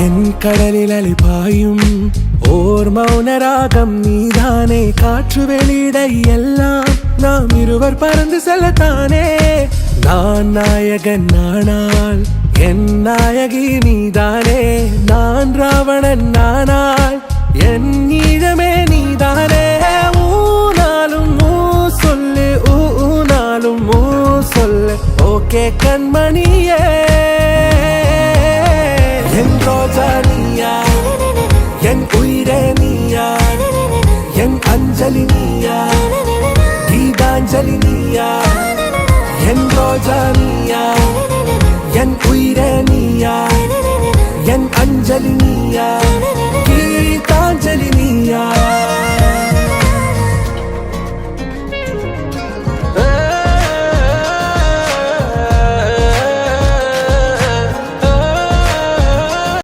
என் கடலில் அலிபாயும் ஓர் மௌனராகம் நீதானே. காற்று வெளியிட எல்லாம் நாம் இருவர் பறந்து செல்லத்தானே. நான் நாயகன் நானால் என் நாயகி நீதானே. நான் ராவணன் நானால் என் ஈழமே நீதானே. ஊனாலும் ஊ சொல்லு, ஊனாலும் ஊ சொல்லு, ஓகே கண்மணியே. என் ரோஜா நீயா, என் உயிரே நீயா, என் அஞ்சலி நீயா, கீதாஞ்சலி நீயா. என் ரோஜா நீயா, என் உயிரே நீயா, என் அஞ்சலி நீயா, கீதாஞ்சலி நீயா.